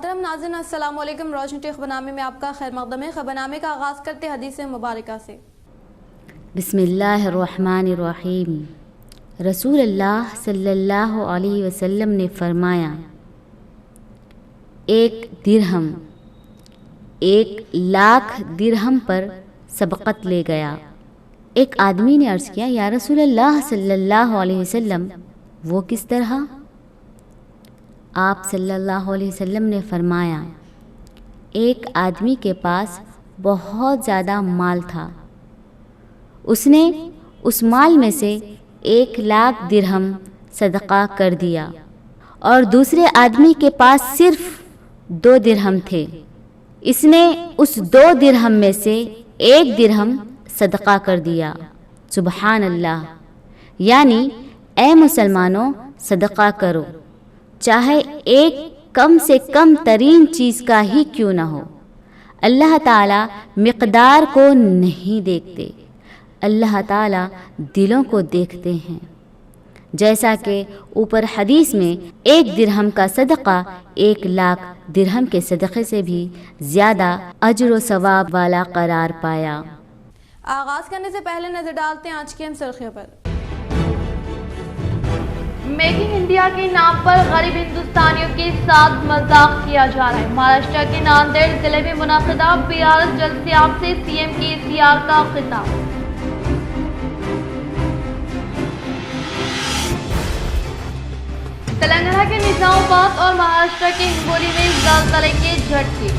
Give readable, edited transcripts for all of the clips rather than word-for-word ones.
محترم ناظرین السلام علیکم۔ روشنی ٹی خبرنامے میں آپ کا خیر مقدم ہے۔ خبرنامے کا آغاز کرتے حدیث مبارکہ سے۔ بسم اللہ الرحمن الرحیم۔ رسول اللہ صلی اللہ علیہ وسلم نے فرمایا، ایک درہم 1,00,000 درہم پر سبقت لے گیا۔ ایک آدمی نے عرض کیا، یا رسول اللہ صلی اللہ علیہ وسلم وہ کس طرح؟ آپ صلی اللہ علیہ وسلم نے فرمایا، ایک آدمی کے پاس بہت زیادہ مال تھا، اس نے اس مال میں سے 1,00,000 درہم صدقہ کر دیا، اور دوسرے آدمی کے پاس صرف 2 درہم تھے، اس نے اس 2 درہم میں سے 1 درہم صدقہ کر دیا۔ سبحان اللہ! یعنی اے مسلمانوں، صدقہ کرو، چاہے ایک کم سے کم ترین چیز کا ہی کیوں نہ ہو۔ اللہ تعالیٰ مقدار کو نہیں دیکھتے، اللہ تعالیٰ دلوں کو دیکھتے ہیں۔ جیسا کہ اوپر حدیث میں 1 درہم کا صدقہ 1,00,000 درہم کے صدقے سے بھی زیادہ اجر و ثواب والا قرار پایا۔ آغاز کرنے سے پہلے نظر ڈالتے ہیں آج کی اہم سرخیوں پر۔ میک ان انڈیا کے نام پر غریب ہندوستانیوں کے ساتھ مذاق کیا جا رہا ہے۔ مہاراشٹر کے ناندیڑ ضلع میں منعقدہ BRS جلسے عام سے CM KCR کا خطاب۔ تلنگانہ کے نظام آباد اور مہاراشٹر کے ہنگولی میں زلزلے کے جھٹکے۔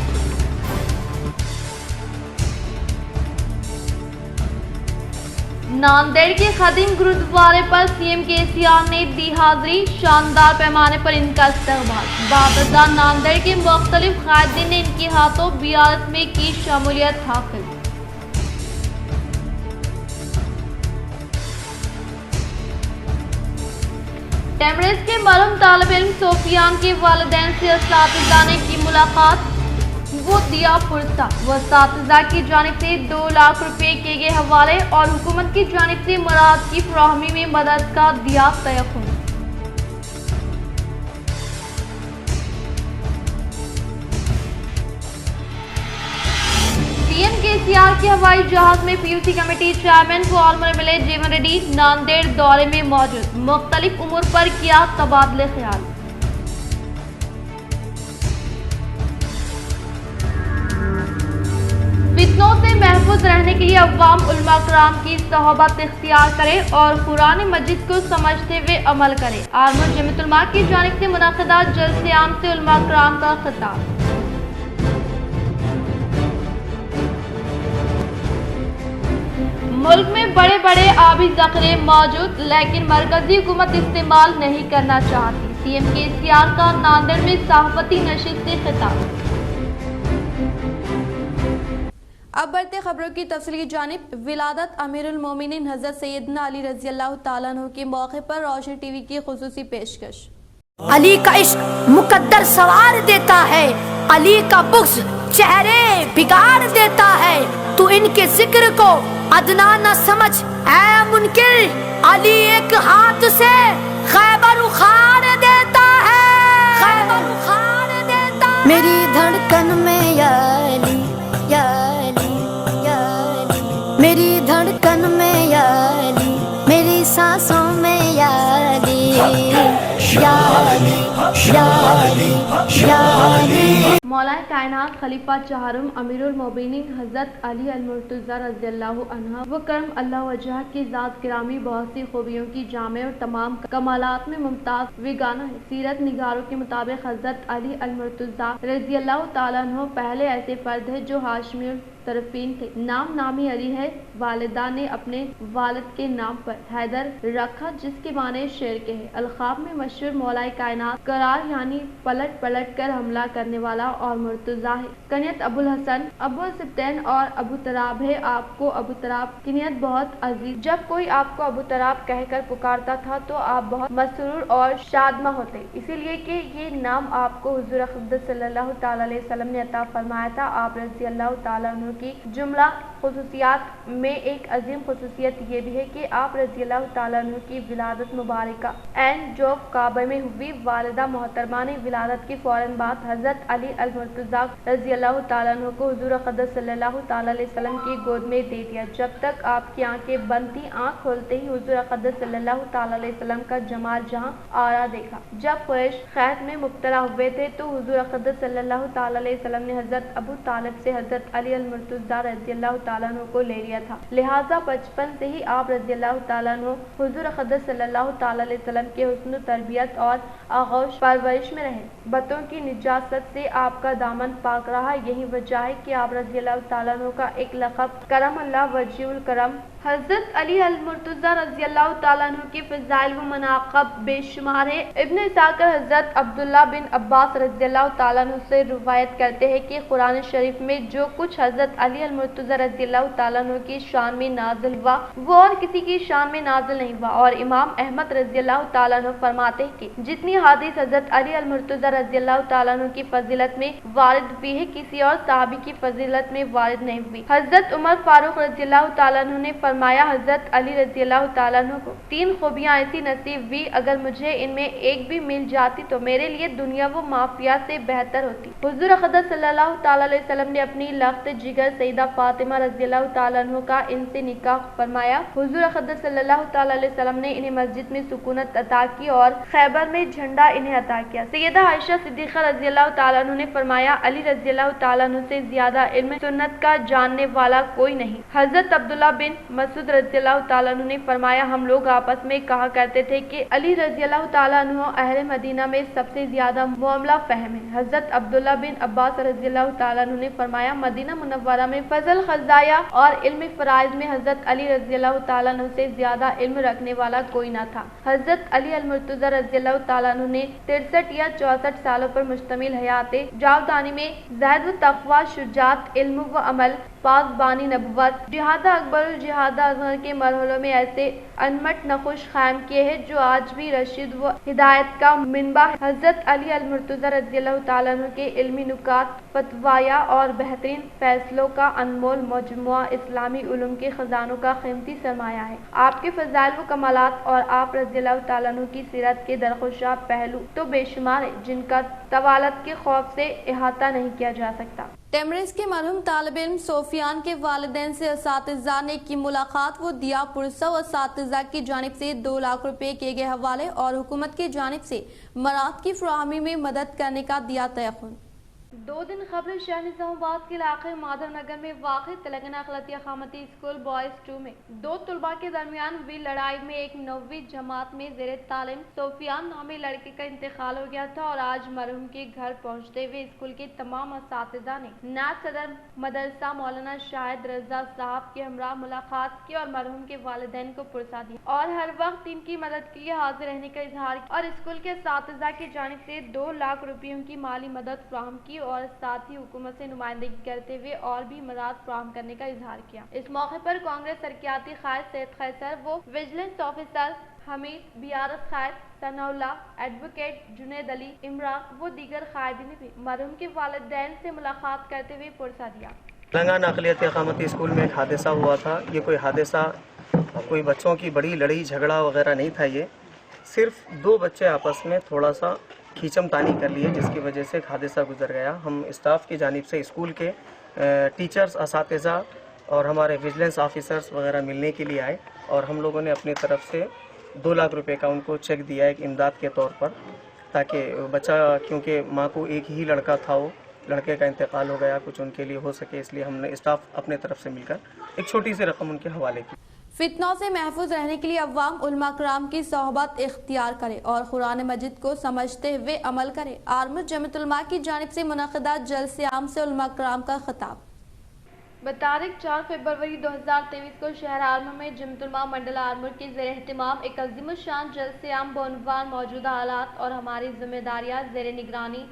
ناندیڑ کے قدیم گرودوارے پر CM KCR نے دی حاضری، شاندار پیمانے پر ان کا استقبال۔ بعد ناندیڑ کے مختلف قائدین نے ان کے ہاتھوں BRS میں کی شمولیت حاصل۔ ٹیمریز کے مرحوم طالب علم سفیان کے والدین سے اساتذہ نے کی ملاقات، وہ دیا پرسہ۔ وہ اساتذہ کی جانب سے 2 لاکھ روپے کیے گئے حوالے اور حکومت کی جانب سے مواد کی فراہمی میں مدد کا دیا تیقن۔ CM KCR کے ہوائی جہاز میں PUC committee chairman former MLA Jeevan Reddy Nanded دورے میں موجود، مختلف امور پر کیا تبادلہ خیال۔ فتنوں سے محفوظ رہنے کے لیے عوام علماء کرام کی صحبت اختیار کرے اور قرآن مجید کو سمجھتے ہوئے عمل کرے۔ آرمور جمعیت علماء کی جانب سے منعقدہ جلسے عام سے علماء کرام کا خطاب۔ ملک میں بڑے بڑے آبی ذخیرے موجود، لیکن مرکزی حکومت استعمال نہیں کرنا چاہتی۔ CM KCR کا ناندیڑ میں صحافتی نشست سے خطاب۔ اب بڑھتے خبروں کی تفصیل کی جانب۔ ولادت امیر المومنین حضرت سیدنا علی رضی اللہ تعالیٰ عنہ کے موقع پر روشنی ٹی وی کی خصوصی پیشکش۔ علی کا عشق مقدر سوار دیتا ہے، علی کا بغض چہرے بگاڑ دیتا ہے، تو ان کے ذکر کو ادنا نہ سمجھ اے منکر، علی ایک ہاتھ سے خیبر اخاڑ دیتا ہے، خیبر اخاڑ دیتا ہے۔ میری دھڑکن میں یا علی یا علی یا علی، میری دھڑکن میں یا علی، میری سانسوں میں یا علی یا علی یا علی یا علی۔ مولا کائنات خلیفہ چہارم امیر المومنین حضرت علی المرتضیٰ رضی اللہ عنہ وہ کرم اللہ وجہ کی ذات گرامی بہت سی خوبیوں کی جامع اور تمام کمالات میں ممتاز ویگانہ ہے۔ سیرت نگاروں کے مطابق حضرت علی المرتضیٰ رضی اللہ تعالیٰ عنہ پہلے ایسے فرد ہے جو ہاشمی طرفین تھے۔ نام نامی علی ہے، والدہ نے اپنے والد کے نام پر حیدر رکھا جس کے معنی شیر کے ہے۔ القاب میں مشہور مولا کائنات قرار یعنی پلٹ پلٹ کر حملہ کرنے والا اور مرتضیٰ ہے۔ کنیت ابو الحسن، ابو السبتین اور ابو تراب ہے۔ آپ کو ابو تراب کنیت بہت عزیز، جب کوئی آپ کو ابو تراب کہہ کر پکارتا تھا تو آپ بہت مسرور اور شادماں ہوتے، اسی لیے کہ یہ نام آپ کو حضور اقدس صلی اللہ تعالیٰ علیہ وسلم نے عطا فرمایا تھا۔ آپ رضی اللہ تعالیٰ عنہ کی جملہ خصوصیات میں ایک عظیم خصوصیت یہ بھی ہے کہ آپ رضی اللہ تعالیٰ عنہ کی ولادت مبارکہ عین جوف کعبہ میں ہوئی۔ والدہ محترمہ نے ولادت کے فوراً بعد حضرت علی المرتضیٰ رضی اللہ تعالیٰ عنہ کو حضور اقدس صلی اللہ تعالیٰ علیہ وسلم کی گود میں دے دیا۔ جب تک آپ کی آنکھیں بند تھیں، آنکھ کھولتے ہی حضور اقدس صلی اللہ تعالیٰ علیہ وسلم کا جمال جہاں آرا دیکھا۔ جب قریش قحط میں مبتلا ہوئے تھے تو حضور اقدس صلی اللہ تعالیٰ علیہ وسلم نے حضرت ابو طالب سے حضرت علی المرتضیٰ رضی اللہ تعالیٰ عنہ کو لے لیا تھا، لہٰذا بچپن سے ہی آپ رضی اللہ تعالیٰ عنہ حضور اقدس صلی اللہ تعالیٰ علیہ وسلم کے حسن و تربیت اور آغوش پرورش میں رہے۔ بتوں کی نجاست سے آپ کا دامن پاک رہا، یہی وجہ ہے کہ آپ رضی اللہ تعالیٰ عنہ کا ایک لقب کرم اللہ وجہ الکرم حضرت علی المرتضیٰ رضی اللہ تعالیٰ عنہ کے فضائل و مناقب بے شمار ہے۔ ابن اسحاق حضرت عبداللہ بن عباس رضی اللہ تعالیٰ عنہ سے روایت کرتے ہیں کہ قرآن شریف میں جو کچھ حضرت علی المرتضیٰ رضی اللہ تعالیٰ عنہ کی شان میں نازل ہوا وہ اور کسی کی شان میں نازل نہیں ہوا، اور امام احمد رضی اللہ تعالیٰ عنہ فرماتے ہیں کہ جتنی حدیث حضرت علی المرتضیٰ رضی اللہ تعالیٰ عنہ کی فضیلت میں وارد ہوئی ہے کسی اور صحابی کی فضیلت میں وارد نہیں ہوئی۔ حضرت عمر فاروق رضی اللہ تعالیٰ عنہ نے فرمایا حضرت علی رضی اللہ تعالیٰ عنہ کو 3 خوبیاں ایسی نصیب ہوئی، اگر مجھے ان میں ایک بھی مل جاتی تو میرے لیے دنیا و مافیا سے بہتر ہوتی۔ حضور اقدس صلی اللہ تعالیٰ علیہ وسلم نے اپنی لخت جگر سیدہ فاطمہ رضی اللہ تعالیٰ عنہ کا ان سے نکاح فرمایا۔ حضور اقدس صلی اللہ تعالیٰ علیہ وسلم نے انہیں مسجد میں سکونت عطا کی اور خیبر میں جھنڈا انہیں عطا کیا۔ سیدہ عائشہ صدیقہ رضی اللہ تعالیٰ عنہ نے فرمایا علی رضی اللہ تعالیٰ عنہ سے زیادہ علم سنت کا جاننے والا کوئی نہیں۔ حضرت عبداللہ بن مسعود رضی اللہ تعالیٰ عنہ نے فرمایا ہم لوگ آپس میں کہا کرتے تھے کہ علی رضی اللہ تعالیٰ عنہ اہل مدینہ میں سب سے زیادہ معاملہ فہم ہے۔ حضرت عبداللہ بن عباس رضی اللہ تعالیٰ عنہ نے فرمایا مدینہ منورہ میں فضل خزایہ اور علم فرائض میں حضرت علی رضی اللہ تعالیٰ عنہ سے زیادہ علم رکھنے والا کوئی نہ تھا۔ حضرت علی المرتضیٰ رضی اللہ تعالیٰ عنہ نے 63 یا 64 سالوں پر مشتمل حیات جاودانی میں زہد و تقوی، شجاعت، علم و عمل، پاک بانی نبوت، جہاد اکبر اور جہاد اصغر کے مرحلوں میں ایسے انمٹ نقوش قائم کیے ہیں جو آج بھی رشید و ہدایت کا منبع ہے۔ حضرت علی المرتضیٰ رضی اللہ تعالیٰ عنہ کے علمی نکات، فتوایا اور بہترین فیصلوں کا انمول مجموعہ اسلامی علوم کے خزانوں کا قیمتی سرمایہ ہے۔ آپ کے فضائل و کمالات اور آپ رضی اللہ تعالیٰ عنہ کی سیرت کے درخوشاں پہلو تو بے شمار ہیں جن کا طوالت کے خوف سے احاطہ نہیں کیا جا سکتا۔ ٹیمریز کے مرحوم طالب علم سفیان کے والدین سے اساتذہ نے کی ملاقات، وہ دیا پرسہ و اساتذہ کی جانب سے 2 لاکھ روپے کیے گئے حوالے اور حکومت کی جانب سے مواد کی فراہمی میں مدد کرنے کا دیا تیقن۔ 2 دن قبل شہر نظام آباد کے علاقے مادر نگر میں واقع تلنگانہ اقلیتی اقامتی اسکول بوائز 2 میں 2 طلباء کے درمیان ہوئی لڑائی میں ایک 9ویں جماعت میں زیر تعلیم سفیان نامی لڑکے کا انتقال ہو گیا تھا، اور آج مرحوم کے گھر پہنچتے ہوئے اسکول کے تمام اساتذہ نے نائب صدر مدرسہ مولانا شاہد رضا صاحب کے ہمراہ ملاقات کی اور مرحوم کے والدین کو پرسہ دیا اور ہر وقت ان کی مدد کے لیے حاضر رہنے کا اظہار کیا، اور اسکول کے اساتذہ کی جانب سے 2 لاکھ روپیوں کی مالی مدد فراہم کی اور ساتھ ہی حکومت سے نمائندگی کرتے ہوئے اور بھی مدد فراہم کرنے کا اظہار کیا۔ اس موقع پر کانگریس ترقیاتی قائد سید خیسر، وہ وجیلنس آفیسر حمید، بیارت قائد ثناء اللہ، ایڈوکیٹ جنید علی، عمران و دیگر قائدین نے بھی مرحوم کے والدین سے ملاقات کرتے ہوئے پرسہ دیا۔ تلنگانہ اقلیتی اقامتی اسکول میں ایک حادثہ ہوا تھا۔ یہ کوئی حادثہ کوئی بچوں کی بڑی لڑائی جھگڑا وغیرہ نہیں تھا، یہ صرف 2 بچے آپس میں تھوڑا سا کھینچم تانی کر لیے جس کی وجہ سے ایک حادثہ گزر گیا۔ ہم اسٹاف کی جانب سے اسکول کے ٹیچرز، اساتذہ اور ہمارے وجیلنس آفیسرز وغیرہ ملنے کے لیے آئے، اور ہم لوگوں نے اپنی طرف سے 2 لاکھ روپے کا ان کو چیک دیا ایک امداد کے طور پر، تاکہ بچہ، کیونکہ ماں کو ایک ہی لڑکا تھا، وہ لڑکے کا انتقال ہو گیا، کچھ ان کے لیے ہو سکے، اس لیے ہم نے اسٹاف اپنے طرف سے مل کر ایک چھوٹی سی رقم ان کے حوالے کی۔ فتنوں سے محفوظ رہنے کے لیے عوام علماء کرام کی صحبت اختیار کرے اور قرآن مجید کو سمجھتے ہوئے عمل کرے۔ آرمور جمعیت علماء کی جانب سے منعقدہ جلسے عام سے علماء کرام کا خطاب۔ بتاریخ 4 فروری 2023 کو شہر آرمور میں جمعیت علماء منڈل آرمور کے زیر اہتمام ایک عظیم الشان جلسے عام بعنوان موجودہ حالات اور ہماری ذمہ داریاں زیر نگرانی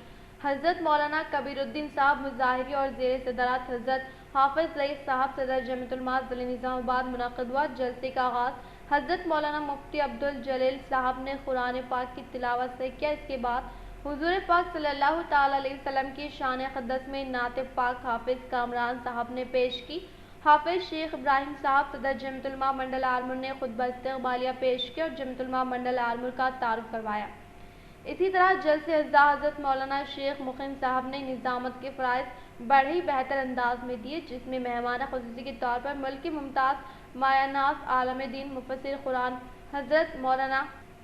حضرت مولانا کبیر الدین صاحب مظاہری اور زیر صدارت حضرت حافظ رئیس صاحب صدر جمعیت علماء ضلع نظام آباد منعقد ہوا۔ جلسے کا آغاز حضرت مولانا مفتی عبدالجلیل صاحب نے قرآن پاک کی تلاوت سے کیا۔ اس کے بعد حضور پاک صلی اللہ تعالی علیہ وسلم کی شان اقدس میں نعت پاک حافظ کامران صاحب نے پیش کی۔ حافظ شیخ ابراہیم صاحب صدر جمعیت علماء منڈل آرمور نے خطبہ استقبالیہ پیش کیا اور جمعیت علماء منڈل آرمور کا تعارف کروایا۔ اسی طرح جلسے اجزا حضرت مولانا شیخ مقیم صاحب نے نظامت کے فرائض بڑے ہی بہتر انداز میں دیے، جس میں مہمان خصوصی کے طور پر ملک کے ممتاز مایہ ناز عالم دین مفسر قرآن حضرت مولانا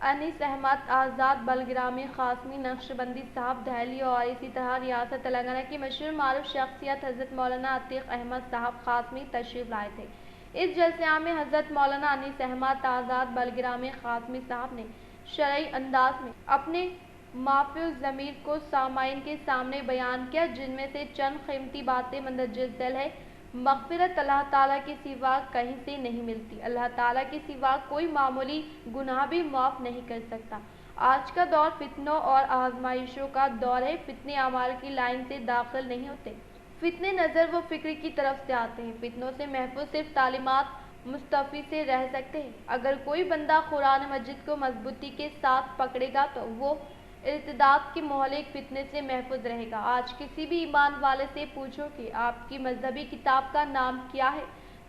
انیس احمد آزاد بلگرامی قاسمی نقشبندی صاحب دہلی اور اسی طرح ریاست تلنگانہ کی مشہور معروف شخصیت حضرت مولانا عتیق احمد صاحب قاسمی تشریف لائے تھے۔ اس جلسے عام میں حضرت مولانا انیس احمد آزاد بلگرامی قاسمی صاحب نے شرعی انداز میں اپنے مافع الضمیر کو سامعین کے سامنے بیان کیا، جن میں سے چند قیمتی باتیں مندرجہ ذیل ہے۔ مغفرت اللہ تعالیٰ کے سوا کہیں سے نہیں ملتی، اللہ تعالیٰ کے سوا کوئی معمولی گناہ بھی معاف نہیں کر سکتا۔ آج کا دور فتنوں اور آزمائشوں کا دور ہے، فتنے اعمال کی لائن سے داخل نہیں ہوتے، فتنے نظر و فکر کی طرف سے آتے ہیں۔ فتنوں سے محفوظ صرف تعلیمات مستفی سے رہ سکتے ہیں۔ اگر کوئی بندہ قرآن مجید کو مضبوطی کے ساتھ پکڑے گا تو وہ ارتداد کے مہلک فتنے سے محفوظ رہے گا۔ آج کسی بھی ایمان والے سے پوچھو کہ آپ کی مذہبی کتاب کا نام کیا ہے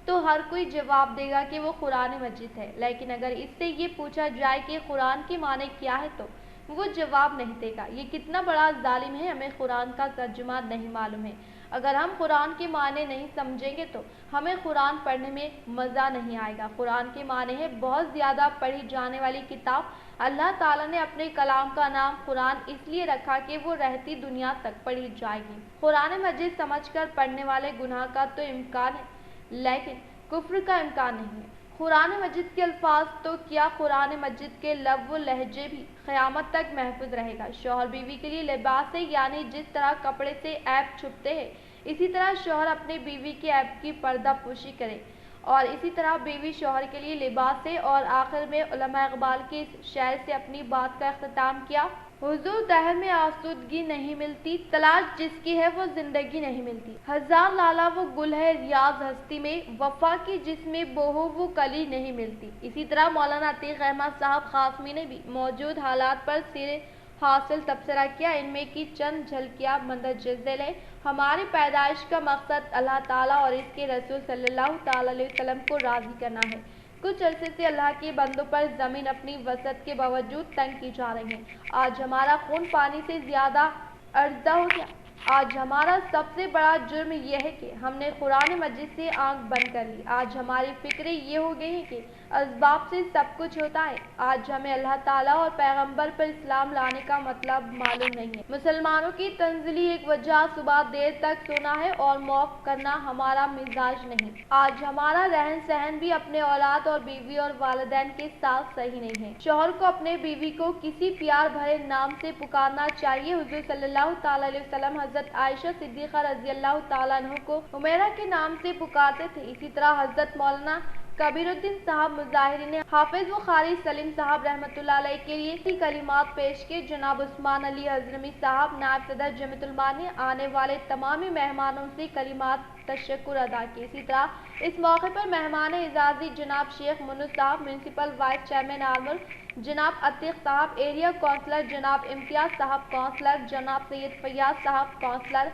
تو ہر کوئی جواب دے گا کہ وہ قرآن مجید ہے، لیکن اگر اس سے یہ پوچھا جائے کہ قرآن کے معنی کیا ہے تو وہ جواب نہیں دے گا۔ یہ کتنا بڑا ظالم ہے، ہمیں قرآن کا ترجمہ نہیں معلوم ہے۔ اگر ہم قرآن کے معنی نہیں سمجھیں گے تو ہمیں قرآن پڑھنے میں مزہ نہیں آئے گا۔ قرآن کے معنی ہے بہت زیادہ پڑھی جانے والی کتاب۔ اللہ تعالیٰ نے اپنے کلام کا نام قرآن اس لیے رکھا کہ وہ رہتی دنیا تک پڑھی جائے گی۔ قرآن مجید سمجھ کر پڑھنے والے گناہ کا تو امکان ہے، لیکن کفر کا امکان نہیں ہے۔ قرآن مجید کے الفاظ تو کیا، قرآن مجید کے لفظ و لہجے بھی قیامت تک محفوظ رہے گا۔ شوہر بیوی کے لیے لباس ہے، یعنی جس طرح کپڑے سے عیب چھپتے ہیں اسی طرح شوہر اپنے بیوی کے عیب کی پردہ پوشی کرے، اور اسی طرح بیوی شوہر کے لیے لباس ہے۔ اور آخر میں علماء اقبال کے اس شعر سے اپنی بات کا اختتام کیا: حضور دہر میں آسودگی نہیں ملتی، تلاش جس کی ہے وہ زندگی نہیں ملتی۔ ہزار لالا وہ گل ہے ریاض ہستی میں، وفا کی جس میں بو ہو وہ کلی نہیں ملتی۔ اسی طرح مولانا عتیق احمد صاحب قاسمی نے بھی موجود حالات پر سیر حاصل تبصرہ کیا۔ ان میں کی چند جھلکیاں مندرجہ ذیل ہے۔ ہماری پیدائش کا مقصد اللہ تعالیٰ اور اس کے رسول صلی اللہ تعالیٰ علیہ وسلم کو راضی کرنا ہے۔ کچھ عرصے سے اللہ کے بندوں پر زمین اپنی وسعت کے باوجود تنگ کی جا رہی ہے۔ آج ہمارا خون پانی سے زیادہ آرزاں ہو گیا۔ آج ہمارا سب سے بڑا جرم یہ ہے کہ ہم نے قرآن مجید سے آنکھ بند کر لی۔ آج ہماری فکریں یہ ہو گئی ہیں کہ اسباب سے سب کچھ ہوتا ہے۔ آج ہمیں اللہ تعالیٰ اور پیغمبر پر اسلام لانے کا مطلب معلوم نہیں ہے۔ مسلمانوں کی تنزلی ایک وجہ صبح دیر تک سونا ہے اور موف کرنا ہمارا مزاج نہیں۔ آج ہمارا رہن سہن بھی اپنے اولاد اور بیوی اور والدین کے ساتھ صحیح نہیں ہے۔ شوہر کو اپنے بیوی کو کسی پیار بھرے نام سے پکارنا چاہیے۔ حضور صلی اللہ تعالیٰ علیہ وسلم حضرت عائشہ صدیقہ رضی اللہ تعالیٰ عنہ کو حمیرہ کے نام سے پکارتے تھے۔ اسی طرح حضرت مولانا کبیر الدین صاحب مظاہری نے حافظ و قاری سلیم صاحب رحمۃ اللہ علیہ کے لیے کلمات پیش کیے۔ جناب عثمان علی حضرمی صاحب نائب صدر جمعیت علماء نے آنے والے تمامی مہمانوں سے کلمات تشکر ادا کی۔ اسی طرح اس موقع پر مہمان اعزازی جناب شیخ منو صاحب میونسپل وائس چیئرمین آرمور، جناب عتیق صاحب ایریا کونسلر، جناب امتیاز صاحب کونسلر، جناب سید فیاض صاحب کونسلر،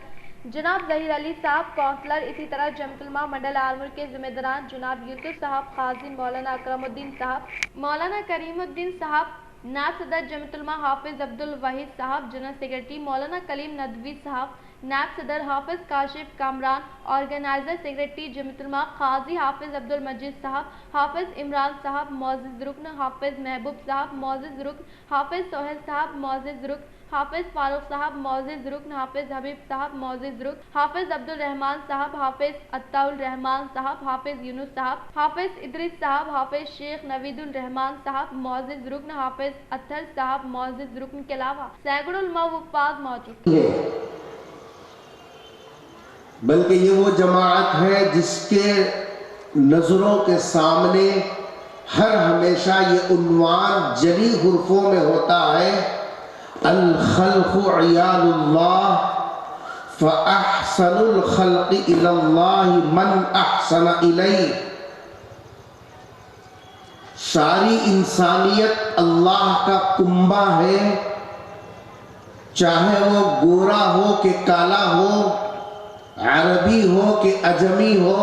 جناب ظہیر علی صاحب کونسلر، اسی طرح جمعیت علماء منڈل آرمور کے ذمہ داران جناب یوسف صاحب خازن، مولانا اکرم الدین صاحب، مولانا کریم الدین صاحب نائب صدر جمعیت علماء حافظ عبد الوحید صاحب، جنرل سیکرٹری مولانا کلیم ندوی صاحب، نائب صدر حافظ کاشف کامران، آرگنائزر سیکرٹری جمعیت علماء قاضی حافظ عبد المجید صاحب، حافظ عمران صاحب معزز رکن، حافظ محبوب صاحب معزز رکن، حافظ سہیل صاحب معزز رکن، حافظ فاروق صاحب معزز رکن، حافظ حبیب صاحب معزز رکن، حافظ عبد الرحمان صاحب، حافظ عطا الرحمان صاحب، حافظ یونس صاحب، حافظ ادریس صاحب، حافظ شیخ نوید الرحمان صاحب معزز رکن، حافظ اطہر صاحب معزز رکن کے علاوہ سینکڑوں علماء و حفاظ موجود ہیں۔ بلکہ یہ وہ جماعت ہے جس کے نظروں کے سامنے ہر ہمیشہ یہ عنوان جلی حرفوں میں ہوتا ہے: الخلق عیال اللہ فاحسن الخلق الی اللہ من احسن الیہ۔ ساری انسانیت اللہ کا کنبہ ہے، چاہے وہ گورا ہو کہ کالا ہو، عربی ہو کہ عجمی ہو،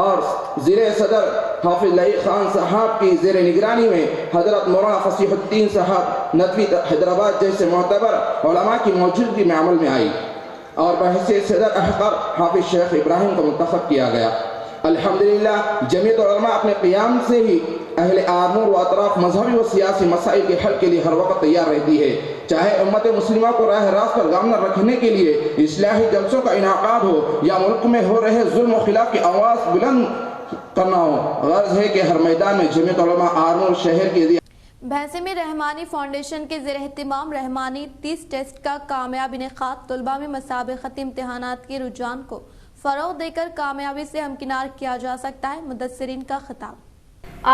اور زیر صدر حافظ لعیق خان صاحب کی زیر نگرانی میں حضرت مولانا فصیح الدین صاحب ندوی حیدرآباد جیسے معتبر علماء کی موجودگی میں عمل میں آئی اور بحیثیت صدر احقر حافظ شیخ ابراہیم کو منتخب کیا گیا۔ الحمدللہ جمعیت العلماء اپنے قیام سے ہی اہل آمور و اطراف مذہبی و سیاسی مسائل کے حل کے لیے ہر وقت تیار رہتی ہے، چاہے امت مسلمہ کو راہ راست پر گامزن رکھنے کے لیے اصلاحی جلسوں کا انعقاد ہو یا ملک میں ہو رہے ظلم و خلاف کی آواز بلند کرنا ہو۔ غرض ہے کہ ہر میدان میں جمعیت علماء آمور شہر کی بھینسے میں رحمانی فاؤنڈیشن کے زیر اہتمام رحمانی 30 ٹیسٹ کا کامیاب انعقاد، طلباء میں مسابقتی امتحانات کے رجحان کو فروغ دے کر کامیابی سے ہمکنار کیا جا سکتا ہے، مدثرین کا خطاب۔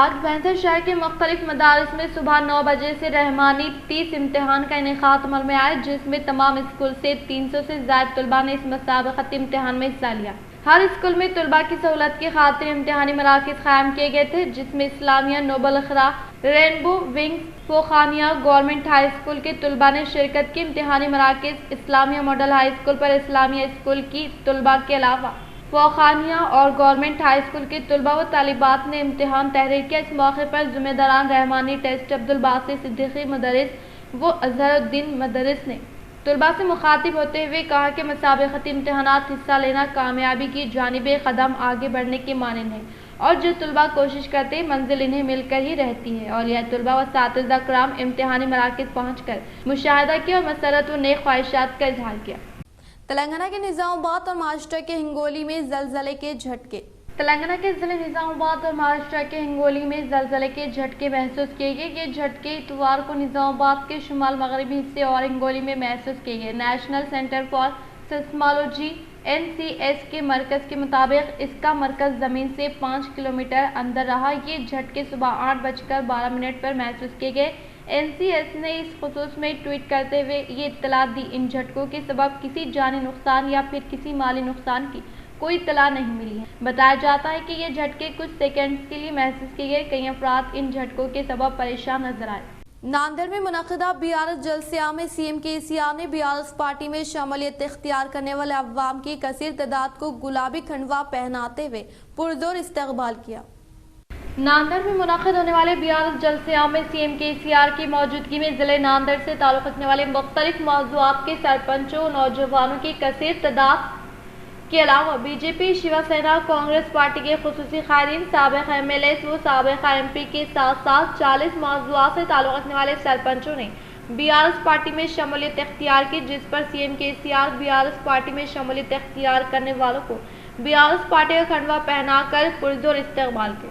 آج بھینسر شہر کے مختلف مدارس میں صبح 9 بجے سے رحمانی 30 امتحان کا انعقاد عمل میں آیا، جس میں تمام اسکول سے 300 سے زائد طلباء نے اس مسابقتی امتحان میں حصہ لیا۔ ہر اسکول میں طلباء کی سہولت کی خاطر امتحانی مراکز قائم کیے گئے تھے، جس میں اسلامیہ نوبل اخرا رینبو ونگز فوخانیہ گورنمنٹ ہائی اسکول کے طلباء نے شرکت کی۔ امتحانی مراکز اسلامیہ ماڈل ہائی اسکول پر اسلامیہ اسکول کی طلباء کے علاوہ فوخانیہ اور گورنمنٹ ہائی اسکول کے طلباء و طالبات نے امتحان تحریر کیا۔ اس موقع پر ذمہ داران رحمانی ٹیسٹ عبدالباسط صدیقی مدرس و اظہر الدین مدرس نے طلباء سے مخاطب ہوتے ہوئے کہا کہ مسابقتی امتحانات حصہ لینا کامیابی کی جانب ایک قدم آگے بڑھنے کے مانند ہے، اور جو طلباء کوشش کرتے ہیں منزل انہیں مل کر ہی رہتی ہے۔ اور یہ طلباء و اساتذہ کرام امتحانی مراکز پہنچ کر مشاہدہ کیا اور مسرت و نیک خواہشات کا اظہار کیا۔ تلنگانہ کے نظام آباد اور مہاراشٹر کے ہنگولی میں زلزلے کے جھٹکے۔ تلنگانہ کے ضلع نظام آباد اور مہاراشٹر کے ہنگولی میں زلزلے کے جھٹکے محسوس کیے گئے۔ یہ جھٹکے اتوار کو نظام آباد کے شمال مغربی حصے اور ہنگولی میں محسوس کیے گئے۔ نیشنل سینٹر فار سیسمالوجی NCS کے مرکز کے مطابق اس کا مرکز زمین سے 5 کلومیٹر اندر رہا۔ یہ جھٹکے صبح 8:12 پر محسوس کیے گئے۔ NCS نے اس خصوص میں ٹویٹ کرتے ہوئے یہ اطلاع دی۔ ان جھٹکوں کے سبب کسی جانی نقصان یا پھر کسی مالی نقصان کی کوئی اطلاع نہیں ملی ہے۔ بتایا جاتا ہے کہ یہ جھٹکے کچھ سیکنڈز کے لیے محسوس کیے گئے۔ کئی افراد ان جھٹکوں کے سبب پریشان نظر آئے۔ ناندیڑ میں منعقدہ BRS جلسے عام میں CM KCR نے BRS پارٹی میں شمولیت اختیار کرنے والے عوام کی کثیر تعداد کو گلابی کھنڈوا پہناتے ہوئے پرزور استقبال کیا۔ ناندیڑ میں منعقد ہونے والے BRS جلسے عام میں CM KCR کی موجودگی میں ضلع ناندیڑ سے تعلق رکھنے والے مختلف موضوعات کے سرپنچوں و نوجوانوں کی کثیر تعداد کے علاوہ BJP شیوا سینا کانگریس پارٹی کے خصوصی قائدین، سابق MLAs و سابق MP کے ساتھ ساتھ 40 موضوعات سے تعلق رکھنے والے سرپنچوں نے BRS پارٹی میں شمولیت اختیار کی، جس پر CM KCR BRS پارٹی میں شمولیت اختیار کرنے والوں کو BRS پارٹی کا کھنڈوا پہنا کر پرزور استقبال کیا۔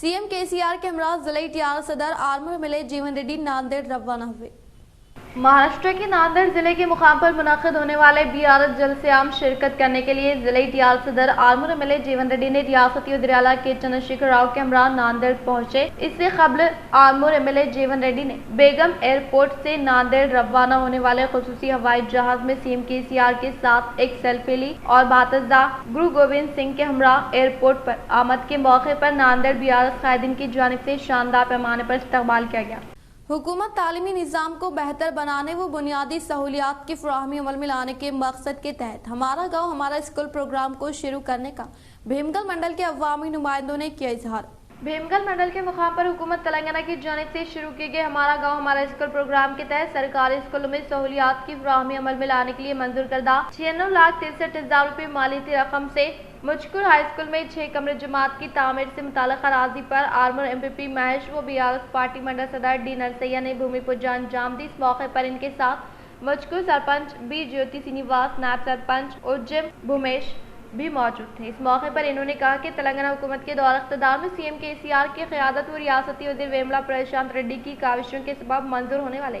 CM KCR کے ہمراہ ضلع TR صدر آرمور MLA جیون ریڈی ناندیڑ روانہ ہوئے۔ مہاراشٹر کے ناندیڑ ضلع کے مقام پر منعقد ہونے والے BRS جلسے عام شرکت کرنے کے لیے ضلع TR صدر آرمور MLA جیون ریڈی نے ریاستی وزیر اعلیٰ کے چندر شیکھر راؤ کے ہمراہ ناندیڑ پہنچے۔ اس سے قبل آرمور MLA جیون ریڈی نے بیگم ایئرپورٹ سے ناندیڑ روانہ ہونے والے خصوصی ہوائی جہاز میں CM KCR کے ساتھ ایک سیلفی لی اور بھاتجا گرو گوبند سنگھ کے ہمراہ ایئرپورٹ پر آمد کے موقع پر ناندیڑ BRS قائدین کی جانب سے شاندار پیمانے پر استقبال کیا گیا۔ حکومت تعلیمی نظام کو بہتر بنانے و بنیادی سہولیات کی فراہمی عمل میں لانے کے مقصد کے تحت ہمارا گاؤں ہمارا اسکول پروگرام کو شروع کرنے کا بھیمگل منڈل کے عوامی نمائندوں نے کیا اظہار۔ بھیمگل منڈل کے مقام پر حکومت تلنگانہ کی جانب سے شروع کیے گئے ہمارا گاؤں ہمارا اسکول پروگرام کے تحت سرکاری اسکولوں میں سہولیات کی فراہمی عمل میں لانے کے لیے منظور کردہ 96,63,000 روپے مالیتی رقم سے مجکور ہائی اسکول میں 6 کمرے جماعت کی تعمیر سے متعلق اراضی پر آرمور MPP مہیش و BRS پارٹی منڈل صدر ڈی نرسیا نے بھومی پوجا انجام دی۔ اس موقع پر ان کے ساتھ مجکور سرپنچ بی جیوتی سینیواس، نائب سرپنچ اوجم بھومیش بھی موجود تھے۔ اس موقع پر انہوں نے کہا کہ تلنگانہ حکومت کے دور اقتدار میں CM KCR کی قیادت و ریاستی وزیر ویملا پرشانت ریڈی کی کاوشوں کے سبب منظور ہونے والے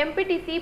MPTC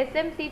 SMC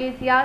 KCR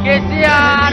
KCR